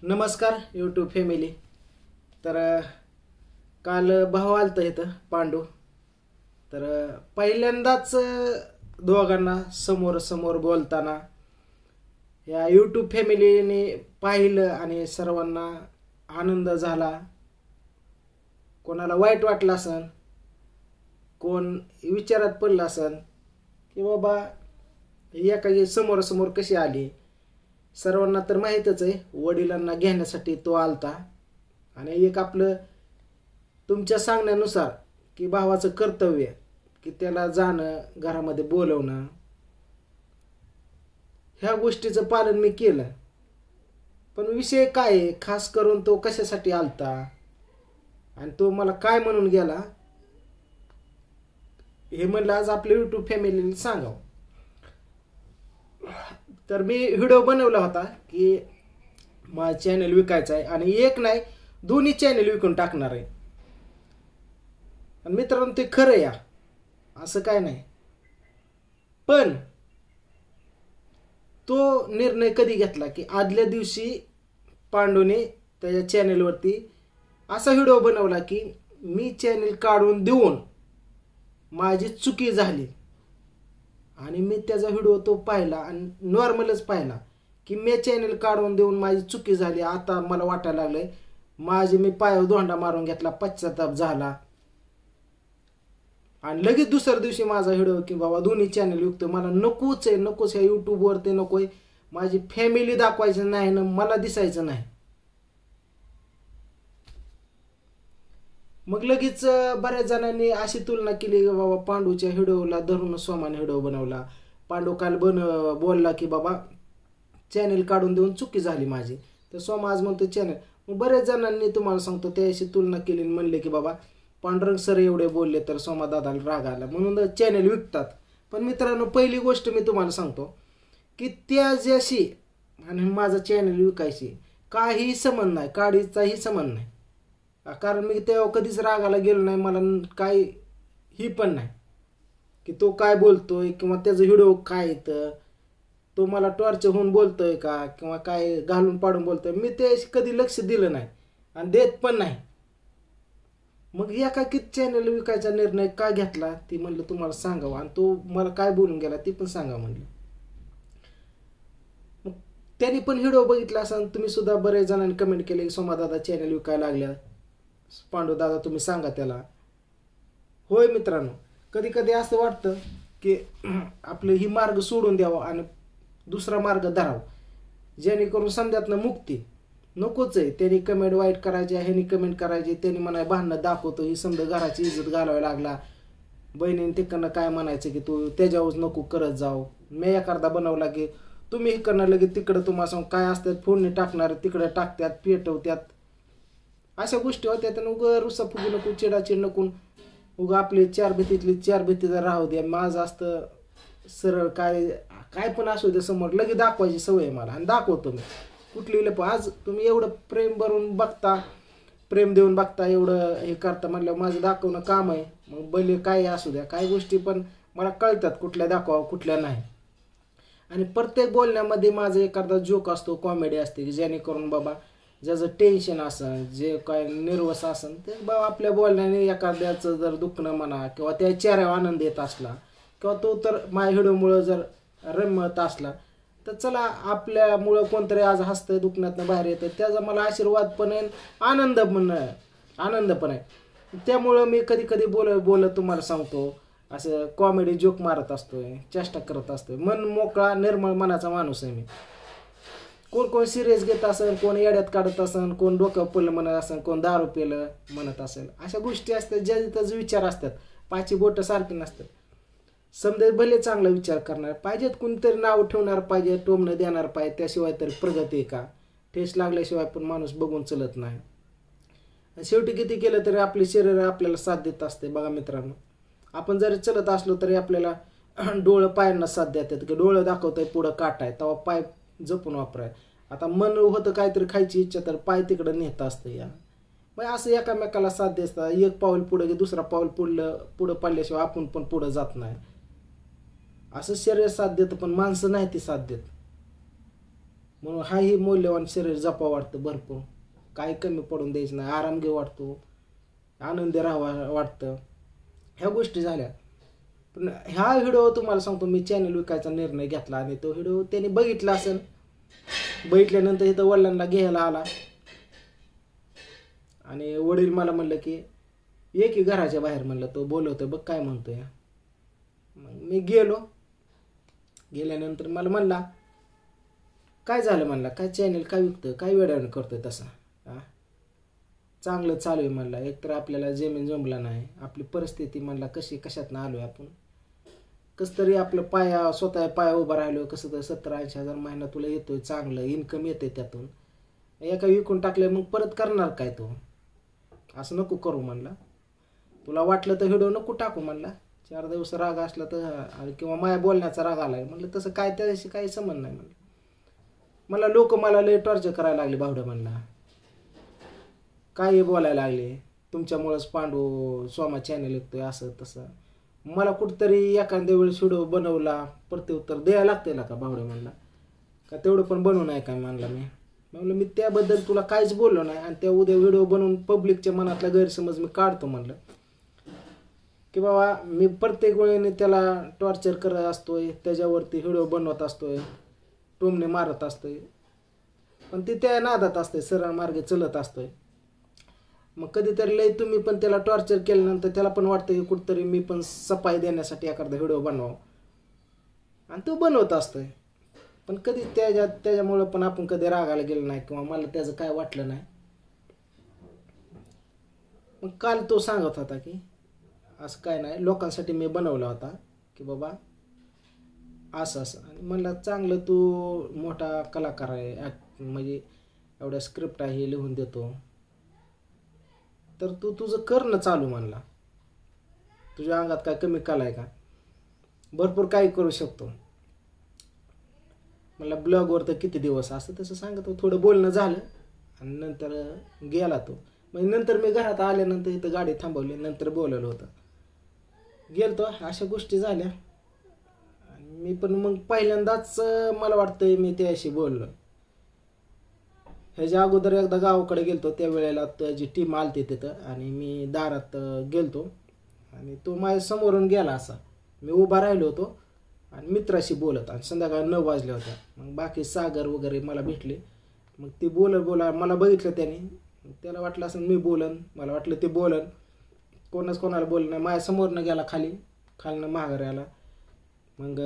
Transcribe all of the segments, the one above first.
नमस्कार YouTube family. तर काल भाऊ आलता इथं पांडू. तर पहिल्यांदाच दोघांना समोर समोर बोलताना या यूट्यूब फॅमिलीने पाहिलं आणि सर्वांना आनंद झाला. कोणाला वाईट वाटलं असन, कोण विचारात पडलं असन की बाबा एका समोरासमोर कशी आली. सर्वांना तर माहीतच आहे, वडिलांना घेण्यासाठी तो आलता. आणि एक आपलं तुमच्या सांगण्यानुसार की भावाचं कर्तव्य की त्याला जाणं, घरामध्ये बोलवणं, ह्या गोष्टीचं पालन मी केलं. पण विषय काय आहे, खास करून तो कशासाठी आलता आणि तो मला काय म्हणून गेला हे म्हणलं आज आपल्या यूट्यूब फॅमिलीला सांगावं. तर मी व्हिडिओ बनवला होता की माझा चॅनल विकायचा आहे आणि एक नाही दोन्ही चॅनल विकून टाकणार आहे. आणि मित्रांनो ते खरं या, असं काय नाही. पण तो निर्णय कधी घेतला की आदल्या दिवशी पांडूने त्याच्या चॅनलवरती असा व्हिडिओ बनवला की मी चॅनल काढून देऊन माझी चुकी झाली. आणि मी त्याचा व्हिडिओ तो पाहिला आणि नॉर्मलच पाहिला की मी चॅनल काढून देऊन माझी चुकी झाली. आता मला वाटायला लागलंय माझे मी पायावर धोंडा मारून घेतला, पश्चाताप झाला. आणि लगेच दुसऱ्या दिवशी माझा व्हिडिओ की बाबा दोन्ही चॅनल विकतो, मला नकोच आहे, नकोच ह्या यूट्यूबवर ते नकोय, माझी फॅमिली दाखवायची नाही ना मला दिसायचं नाही. मग लगेच बऱ्याच जणांनी अशी तुलना केली की बाबा पांडूच्या व्हिडिओला धरून सोमाने व्हिडिओ बनवला. पांडू काल बोलला की बाबा चॅनल काढून देऊन चुकी झाली माझी, तर सोमा आज म्हणतो चॅनल. मग बऱ्याच जणांनी तुम्हाला सांगतो त्याशी तुलना केली आणि म्हणले की बाबा पांडुरंग सर एवढे बोलले तर सोमा दादाला राग आला म्हणून चॅनल विकतात. पण मित्रांनो पहिली गोष्ट मी तुम्हाला सांगतो की त्याच्याशी आणि माझं चॅनल विकायची काही संबंध नाही, काडीचाही संबंध नाही. कारण मी तेव्हा कधीच रागाला गेलो नाही, मला काय ही पण नाही की तो काय बोलतोय किंवा त्याचं व्हिडिओ काय येतं, तो मला टॉर्चर होऊन बोलतोय का किंवा काय घालून पाडून बोलतोय, मी ते कधी लक्ष दिलं नाही आणि देत पण नाही. मग एकाकी चॅनल विकायचा निर्णय का घेतला ती म्हणलं तुम्हाला सांगावं आणि तो मला काय बोलून गेला ती पण सांगा म्हणलं. मग त्यांनी पण व्हिडिओ बघितला असं तुम्ही सुद्धा बरेच जणांनी कमेंट केले की सोमा दादा चॅनल विकायला लागल्या, पांडू दादा तुम्ही सांगा त्याला. होय मित्रांनो, कधी कधी असं वाटतं की आपलं ही मार्ग सोडून द्यावा आणि दुसरा मार्ग धरावा जेणेकरून समजातनं मुक्ती. नकोच आहे त्यांनी कमेंट वाईट करायचे, ह्यांनी कमेंट करायचे, त्यांनी म्हणाय भांडणं दाखवतो, ही समजा घराची इज्जत घालावी लागला, बहिणीने तिकडनं काय म्हणायचं की तू त्याच्यावर नको करत जाऊ. मी एखादा बनवला की तुम्ही इकडनं लगेच तिकडं तुम्हाला सांग काय असतात फोडणी टाकणार, तिकडं टाकतात, पेटवत्यात, अशा गोष्टी होत्या. तर उगं रुसा फुगू नको, चिडाचिड नको, उगं आपली चार भीतीचा राहू द्या. माझं असतं सरळ काय पण असू दे समोर लगेच दाखवायची सवय आहे मला आणि दाखवतो मी. कुठली लप आज तुम्ही एवढं प्रेम भरून बघता, प्रेम देऊन बघता, एवढं हे करता म्हणल्यावर माझं दाखवणं काम आहे. मग भले काय असू द्या, काही गोष्टी पण मला कळतात कुठल्या दाखवावं कुठल्या नाही. आणि प्रत्येक बोलण्यामध्ये माझं एखादा जोक असतो, कॉमेडी असते की जेणेकरून बाबा ज्याचं टेन्शन असेल, जे काय निर्वस असेल ते बाबा आपल्या बोलण्याने एखाद्याचं जर दुखणं म्हणा किंवा त्या चेहऱ्यावर आनंद येत असला किंवा तो तर माझ्या व्हिडिओमुळं जर रमत असला तर चला आपल्यामुळं कोणतरी आज हसतंय, दुखण्यातनं बाहेर येतं, त्याचा मला आशीर्वाद पण आहे, आनंद पण आहे. त्यामुळं मी कधी कधी बोलत तुम्हाला सांगतो असं कॉमेडी जोक मारत असतोय, चेष्टा करत असतोय. मन मोकळा निर्मळ मनाचा माणूस आहे मी. कोण सिरियस घेत असेल, कोण येड्यात काढत असेल, कोण डोकं पडलं म्हणत असेल, कोण दारू पेलं म्हणत असेल, अशा गोष्टी असतात ज्या त्याचे विचार असतात. पाची बोटं सारखी नसतात. समजा भले चांगला विचार करणार पाहिजेत, कोणतरी नाव ठेवणार पाहिजे, टोमणं देणार पाहिजे, त्याशिवाय तरी प्रगती आहे का. ठेस लागल्याशिवाय पण माणूस बघून चलत नाही. शेवटी किती केलं तरी आपले शरीर आपल्याला साथ देत असते. बघा मित्रांनो, आपण जरी चलत असलो तरी आपल्याला डोळं पायांना साथ देतात की डोळं दाखवतंय पुढं काट आहे तेव्हा पाय जपून वापराय. आता मन होतं काहीतरी खायची इच्छा तर पाय तिकडं नेत असतं या. मग असं एकामेकाला साथ देतात. एक पाऊल पुढं की दुसरा पाऊल पुढं पडल्याशिवाय आपण पण पुढं जात नाही. असं शरीर साथ देतं पण माणसं नाही ती साथ देत. म्हणून हाही मौल्यवान शरीर जपा वाटतं भरपूर, काही कमी पडून द्यायचं नाही, आराम घेऊ वाटतो, आनंदी राहावा वाटतं. ह्या गोष्टी झाल्या. पण ह्या व्हिडिओ तुम्हाला सांगतो मी चॅनल विकायचा निर्णय घेतला आणि तो व्हिडिओ त्यांनी बघितला असेल. बघितल्यानंतर इथं वडिलांना घ्यायला आला आणि वडील मला म्हणलं की ये की घराच्या बाहेर, म्हणलं तो बोलवतोय बघ काय म्हणतोय. मग मी गेलो. गेल्यानंतर मला म्हणला काय झालं, म्हणला काय चॅनल काय विकतं, काय वेळानं करतोय तसा, चांगलं चालू आहे म्हणला. एकतर आपल्याला जमीन जमला नाही, आपली परिस्थिती म्हणला कशी कशातनं आलोय आपण, कसं तरी आपलं स्वतः पाया उभं राहिलो, कसं तर 70-80 हजार महिना तुला येतोय, चांगलं इन्कम येते त्यातून, एका विकून टाकले मग परत करणार काय तू, असं नको करू म्हणला. तुला वाटलं तर व्हिडिओ नको टाकू म्हणला. 4 दिवस राग असला तर किंवा माया बोलण्याचा राग आलाय म्हणलं, तसं काय त्याच्याशी काही संबंध नाही म्हणलं. मला लोक मला लय टॉर्चर करायला लागले भावड्या म्हणला, काही बोलायला लागले, तुमच्यामुळेच पांडू सोमा चॅनल विकतोय असं तसं. मला कुठंतरी एखाद्या वेळेस व्हिडिओ बनवला प्रत्युत्तर द्यायला लागते ना का भावड्या म्हणला, का तेवढं पण बनवू नाही काय म्हणला. म्हणलं मी त्याबद्दल तुला काहीच बोललो नाही आणि त्या उद्या व्हिडिओ बनवून पब्लिकच्या मनातला गैरसमज मी काढतो म्हणलं, की बाबा मी प्रत्येक वेळेने त्याला टॉर्चर करत असतोय, त्याच्यावरती व्हिडिओ बनवत असतोय, टोमणे मारत असतोय, पण ते त्या नादात असतोय, सरळ मार्गे चलत असतोय. मग कधीतरी लय तुम्ही पण त्याला टॉर्चर केल्यानंतर त्याला पण वाटतं की कुठंतरी मी पण सफाई देण्यासाठी एखादा व्हिडिओ बनवावं आणि तो बनवत असतोय. पण कधी त्याच्यामुळं पण आपण कधी रागाला गेलो नाही किंवा मला त्याचं काय वाटलं नाही. मग काल तो सांगत होता की असं काय नाही, लोकांसाठी मी बनवला होता की बाबा असं असं. आणि म्हणलं चांगलं, तू मोठा कलाकार आहे, म्हणजे एवढ्या स्क्रिप्ट आहे लिहून देतो, तर तू तुझं करणं चालू म्हणला. तुझ्या अंगात काय कमी कला आहे का, भरपूर काही करू शकतो. मला ब्लॉगवर तर किती दिवस असं तसं सांगत थोडं बोलणं झालं आणि नंतर गेला तो. म्हणजे नंतर मी घरात आल्यानंतर इथं गाडी थांबवली, नंतर बोलवलं होतं, गेलतो. अशा गोष्टी झाल्या. मी पण मग पहिल्यांदाच मला वाटतंय मी त्याशी बोललो. ह्याच्या अगोदर एकदा गावाकडे गेलतो, त्यावेळेला त्याची टीम आलती तिथं आणि मी दारात गेलतो आणि तो माझ्या समोरून गेला. असा मी उभा राहिलो होतो आणि मित्राशी बोलत, आणि संध्याकाळी 9 वाजल्या होत्या. मग बाकी सागर वगैरे मला भेटले. मग ते बोला मला बघितलं त्याने, त्याला वाटलं असं मी बोलन, मला वाटलं ते बोलन, कोणाला बोललं नाही. माझ्या समोरनं गेला खालनं माघारी आला. मग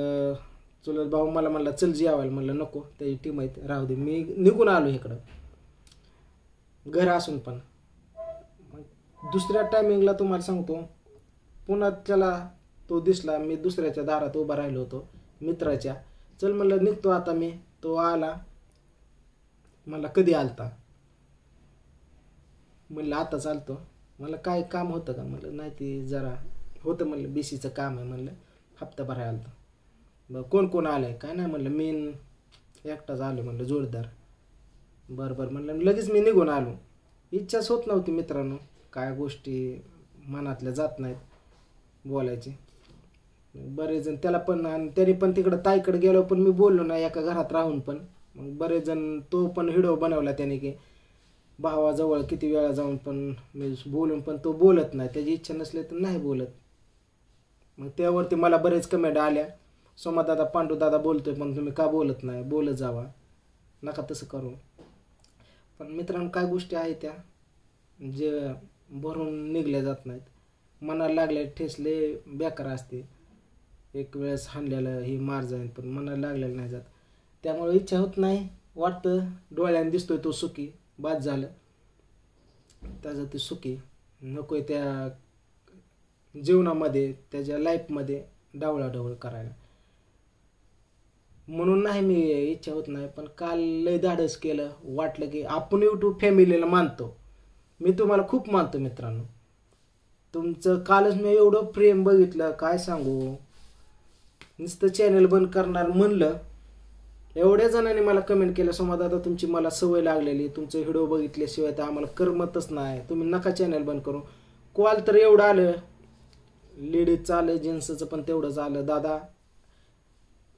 चुलत भाऊ मला म्हणला चल जेवायला, म्हणलं नको त्याची टीम आहे राहू दे. मी निघून आलो इकडं घर असून पण. मग दुसऱ्या टायमिंगला तुम्हाला सांगतो, पुन्हा त्याला तो दिसला, मी दुसऱ्याच्या दारात उभा राहिलो होतो मित्राच्या. चल म्हणलं निघतो आता मी. तो आला, म्हणला कधी आलता, म्हणलं आता चालतो. मला काय काम होतं का, म्हणलं नाही ते जरा होतं, म्हणलं BCचं काम आहे, म्हणलं हप्ता भरायला आलता. बरं कोण कोण आलं आहे, काय नाही म्हणलं मी एकटाच आलो, म्हणलं जोडदार. बरं म्हणलं लगेच मी निघून आलो. इच्छाच होत नव्हती मित्रांनो, काय गोष्टी मनातल्या जात नाहीत बोलायचे. बरेच जण त्याला पण, आणि त्याने पण तिकडं ताईकडे गेलो पण मी बोललो नाही एका घरात राहून पण. मग बरेच जण, तो पण व्हिडिओ बनवला त्याने की भावाजवळ किती वेळा जाऊन पण मी बोलून पण तो बोलत नाही, त्याची इच्छा नसली तर नाही बोलत. मग त्यावरती मला बरेच कमेंट आल्या, सोमादादा पांडूदादा बोलतोय पण तुम्ही का बोलत नाही, बोलत जावा, नका तसं करू. पण मित्रांनो काय गोष्टी आहेत त्या जे भरून निघल्या जात नाहीत. मनाला लागले ठेसले बेकार असते, एक वेळेस हाणलेलं ही मार जाईल, पण मनाला लागलेलं नाही जात. त्यामुळे इच्छा होत नाही, वाटतं डोळ्याने दिसतोय तो सुखी, बाद झालं त्याचं ते सुखी, नकोय त्या जीवनामध्ये त्याच्या लाईफमध्ये डावळाडवळ करायला. म्हणून नाही मी इच्छा होत नाही. पण काल लय धाडस केलं, वाटलं की आपण YouTube फॅमिलीला मानतो, मी तुम्हाला खूप मानतो मित्रांनो. तुमचं कालच मी एवढं प्रेम बघितलं काय सांगू. नुसतं चॅनल बंद करणार म्हणलं, एवढ्या जणांनी मला कमेंट केलं सोमादादा तुमची मला सवय लागलेली, तुमचे व्हिडिओ बघितल्याशिवाय तर आम्हाला करमतच नाही, तुम्ही नका चॅनल बंद करू. कॉल तर एवढं आलं, लेडीजचं आलं, जेंट्सचं पण तेवढंच आलं. दादा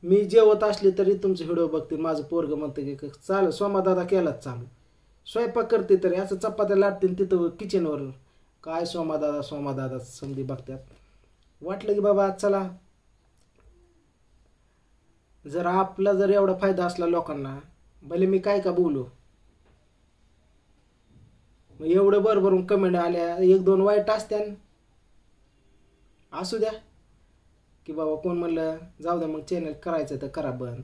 मी जेवत असले तरी तुमचे व्हिडिओ बघते. माझं पोरगं म्हणतं की चालू सोमादादा केलाच चालू. स्वयंपाक करते तरी असं चपात्या लाटते तिथं किचनवर काय सोमादादा समधी बघतात. वाटलं की बाबा चला, जर आपला जर एवढा फायदा असला लोकांना, भले मी काय का बोलू. मग एवढं बरोबरून कमेंट आल्या, 1-2 वाईट असत्या, असू द्या की बाबा कोण म्हणलं जाऊ द्या मग चॅनल करायचं तर करा बंद,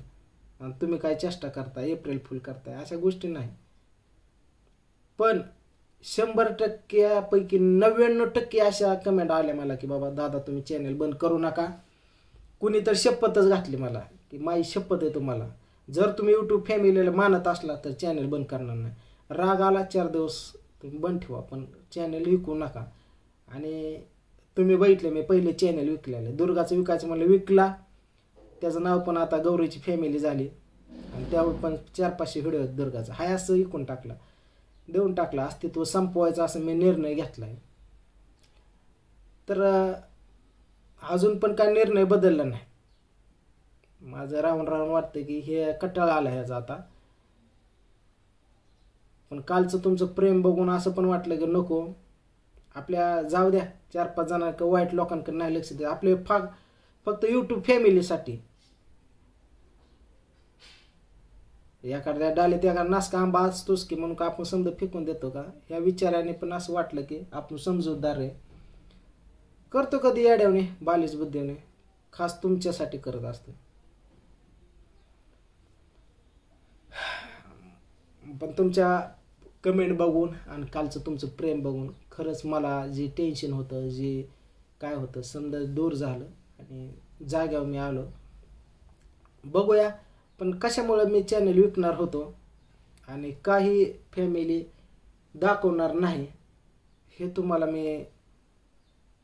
आणि तुम्ही काय चेष्टा करता, एप्रिल फुल करताय, अशा गोष्टी नाही. पण 100%पैकी 99% अशा कमेंट आल्या मला की बाबा दादा तुम्ही चॅनल बंद करू नका. कुणी तर शपथच घातली मला की माझी शपथ आहे तुम्हाला, जर तुम्ही यूट्यूब फॅमिलीला मानत असला तर चॅनल बंद करणार नाही. राग आला 4 दिवस तुम्ही बंद ठेवा, पण चॅनल विकू नका. आणि तुम्ही बघितले मी पहिले चॅनल विकलेलं, दुर्गाचं विकायचं म्हणलं विकला, त्याचं नाव पण आता गौरीची फॅमिली झाली, आणि त्यावर पण 400-500 व्हिडिओ दुर्गाचा हाय, असं विकून टाकला, देऊन टाकला, अस्तित्व संपवायचं असं मी निर्णय घेतला आहे. तर अजून पण काय निर्णय बदलला नाही. माझं राहून वाटतं की हे कटाळा आला ह्याचा आता. पण कालचं तुमचं प्रेम बघून असं पण वाटलं की नको, आपल्या जाऊ द्या 4-5 जणांकडे, वाईट लोकांकडे नाही लक्ष द्या, आपले फक्त यूट्यूब फॅमिलीसाठी. एखाद्या डालीत एखादा नासका आंबा असतोच की, म्हणून का आपण समजा फेकून देतो का, ह्या विचाराने पण असं वाटलं की आपण समजूतदार आहे, करतो कधी येड्याने बालिश बुद्धीने, खास तुमच्यासाठी करत असतो. पण तुमच्या कमेंट बघून आणि कालचं तुमचं प्रेम बघून खरंच मला जे टेन्शन होतं, जे काय होतं समजा दूर झालं आणि जाग्यावर मी आलो. बघूया पण कशामुळे मी चॅनल विकणार होतो आणि काही फॅमिली दाखवणार नाही हे तुम्हाला मी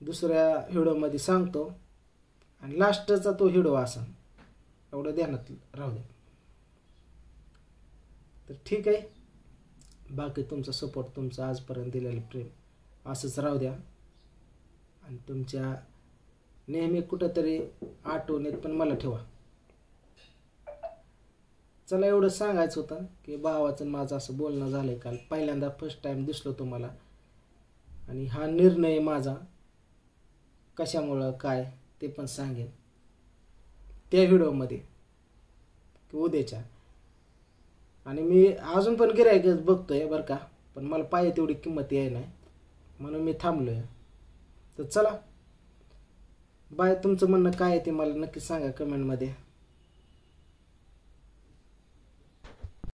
दुसऱ्या व्हिडिओमध्ये सांगतो, आणि लास्टचा तो व्हिडिओ असा, एवढं ध्यानात राहू द्या. तर ठीक आहे, बाकी तुमचा सपोर्ट, तुमचं आजपर्यंत दिलेलं प्रेम असंच राहू द्या, आणि तुमच्या नेहमी कुठंतरी आठवणीत पण मला ठेवा. चला एवढं सांगायचं होतं की भावाचं माझं असं बोलणं झालं आहे काल, पहिल्यांदा फर्स्ट टाईम दिसलो तुम्हाला, आणि हा निर्णय माझा कशामुळं काय ते पण सांगेन त्या व्हिडिओमध्ये की उद्याच्या. आणि मी अजून पण गिऱ्हाईकच बघतोय बरं का, पण मला पाहिजे तेवढी किंमत याय नाही, म्हणून मी थांबलो आहे. तर चला बाय, तुमचं म्हणणं काय आहे ते मला नक्की सांगा कमेंटमध्ये.